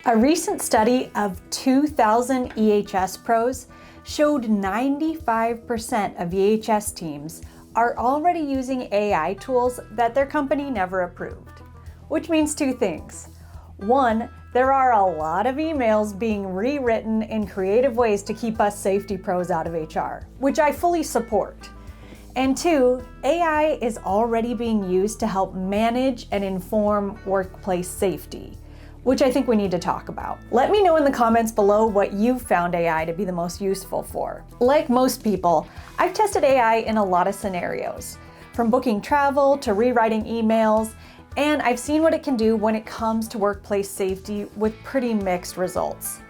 A recent study of 2,000 EHS pros showed 95% of EHS teams are already using AI tools that their company never approved. Which means two things. One, there are a lot of emails being rewritten in creative ways to keep us safety pros out of HR, which I fully support. And two, AI is already being used to help manage and inform workplace safety, which I think we need to talk about. Let me know in the comments below what you've found AI to be the most useful for. Like most people, I've tested AI in a lot of scenarios, from booking travel to rewriting emails, and I've seen what it can do when it comes to workplace safety with pretty mixed results.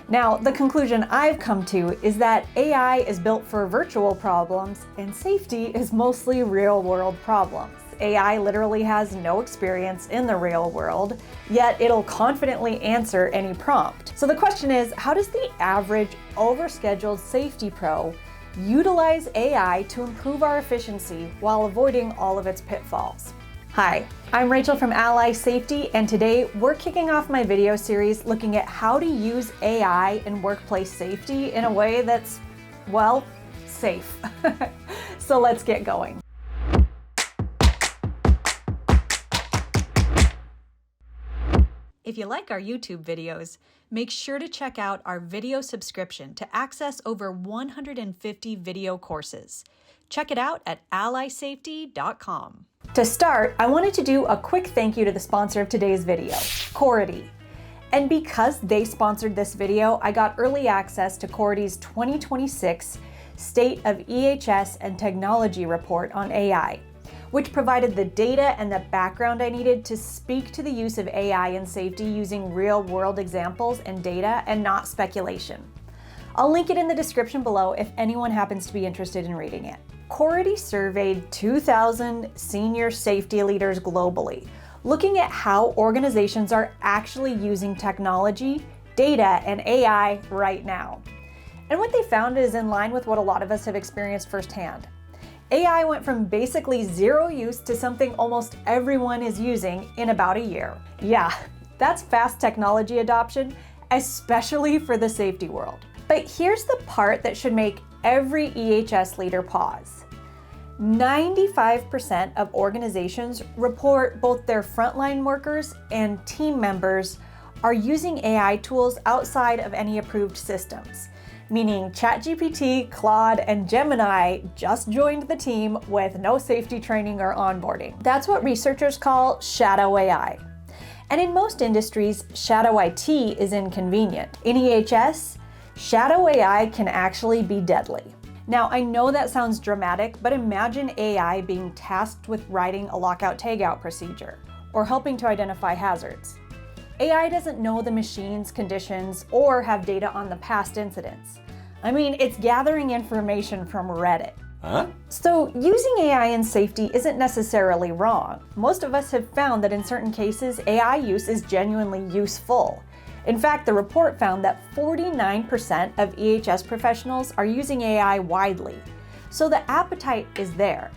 Now, the conclusion I've come to is that AI is built for virtual problems and safety is mostly real-world problems. AI literally has no experience in the real world, yet it'll confidently answer any prompt. So the question is, how does the average overscheduled safety pro utilize AI to improve our efficiency while avoiding all of its pitfalls? Hi, I'm Rachel from Ally Safety, and today we're kicking off my video series looking at how to use AI in workplace safety in a way that's, well, safe. So let's get going. If you like our YouTube videos, make sure to check out our video subscription to access over 150 video courses. Check it out at allysafety.com. To start, I wanted to do a quick thank you to the sponsor of today's video, Cority. And because they sponsored this video, I got early access to Cority's 2026 State of EHS and Technology Report on AI, which provided the data and the background I needed to speak to the use of AI in safety using real-world examples and data and not speculation. I'll link it in the description below if anyone happens to be interested in reading it. Cority surveyed 2,000 senior safety leaders globally, looking at how organizations are actually using technology, data, and AI right now. And what they found is in line with what a lot of us have experienced firsthand. AI went from basically zero use to something almost everyone is using in about a year. Yeah, that's fast technology adoption, especially for the safety world. But here's the part that should make every EHS leader pause. 95% of organizations report both their frontline workers and team members are using AI tools outside of any approved systems, meaning ChatGPT, Claude, and Gemini just joined the team with no safety training or onboarding. That's what researchers call shadow AI. And in most industries, shadow IT is inconvenient. In EHS, shadow AI can actually be deadly. Now, I know that sounds dramatic, but imagine AI being tasked with writing a lockout-tagout procedure or helping to identify hazards. AI doesn't know the machine's conditions or have data on the past incidents. I mean, it's gathering information from Reddit. So using AI in safety isn't necessarily wrong. Most of us have found that in certain cases, AI use is genuinely useful. In fact, the report found that 49% of EHS professionals are using AI widely. So the appetite is there.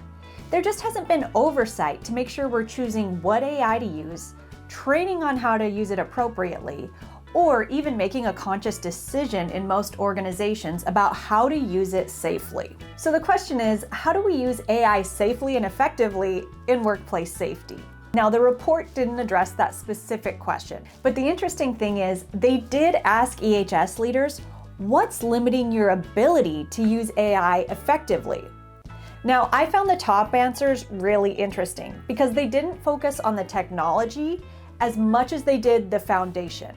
There just hasn't been oversight to make sure we're choosing what AI to use, training on how to use it appropriately, or even making a conscious decision in most organizations about how to use it safely. So the question is, how do we use AI safely and effectively in workplace safety? Now, the report didn't address that specific question, but the interesting thing is they did ask EHS leaders, what's limiting your ability to use AI effectively? Now, I found the top answers really interesting because they didn't focus on the technology as much as they did the foundation.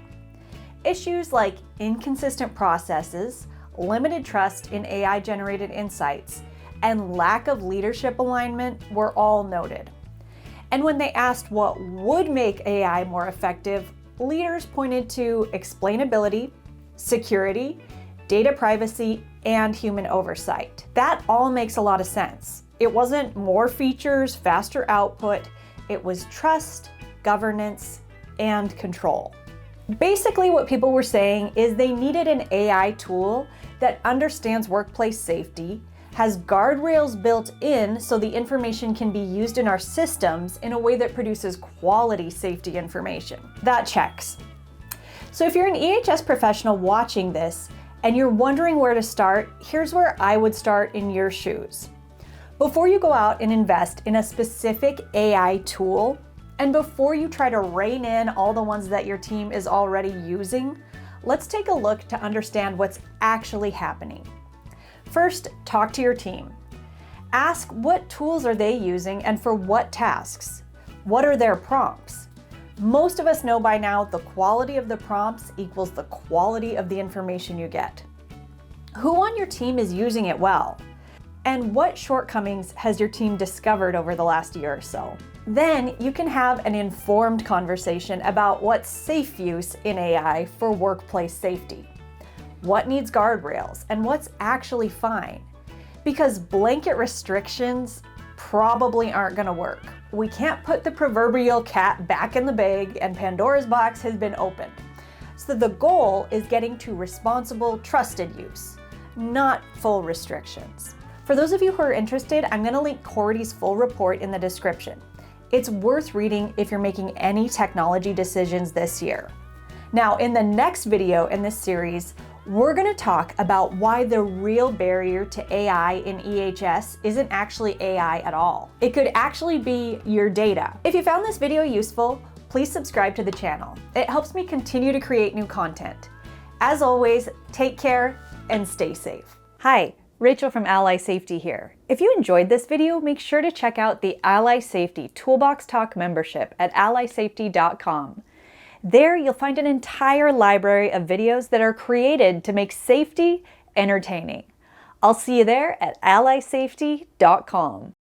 Issues like inconsistent processes, limited trust in AI-generated insights, and lack of leadership alignment were all noted. And when they asked what would make AI more effective, leaders pointed to explainability, security, data privacy, and human oversight. That all makes a lot of sense. It wasn't more features, faster output, it was trust, governance, and control. Basically, what people were saying is they needed an AI tool that understands workplace safety, has guardrails built in so the information can be used in our systems in a way that produces quality safety information. That checks. So if you're an EHS professional watching this and you're wondering where to start, here's where I would start in your shoes. Before you go out and invest in a specific AI tool, and before you try to rein in all the ones that your team is already using, let's take a look to understand what's actually happening. First, talk to your team. Ask what tools are they using and for what tasks? What are their prompts? Most of us know by now the quality of the prompts equals the quality of the information you get. Who on your team is using it well? And what shortcomings has your team discovered over the last year or so? Then you can have an informed conversation about what's safe use in AI for workplace safety. What needs guardrails and what's actually fine? Because blanket restrictions probably aren't going to work. We can't put the proverbial cat back in the bag and Pandora's box has been opened. So the goal is getting to responsible, trusted use, not full restrictions. For those of you who are interested, I'm going to link Cordy's full report in the description. It's worth reading if you're making any technology decisions this year. Now, in the next video in this series, we're going to talk about why the real barrier to AI in EHS isn't actually AI at all. It could actually be your data. If you found this video useful, please subscribe to the channel. It helps me continue to create new content. As always, take care and stay safe. Hi, Rachel from Ally Safety here. If you enjoyed this video, make sure to check out the Ally Safety Toolbox Talk membership at allysafety.com. There you'll find an entire library of videos that are created to make safety entertaining. I'll see you there at allysafety.com.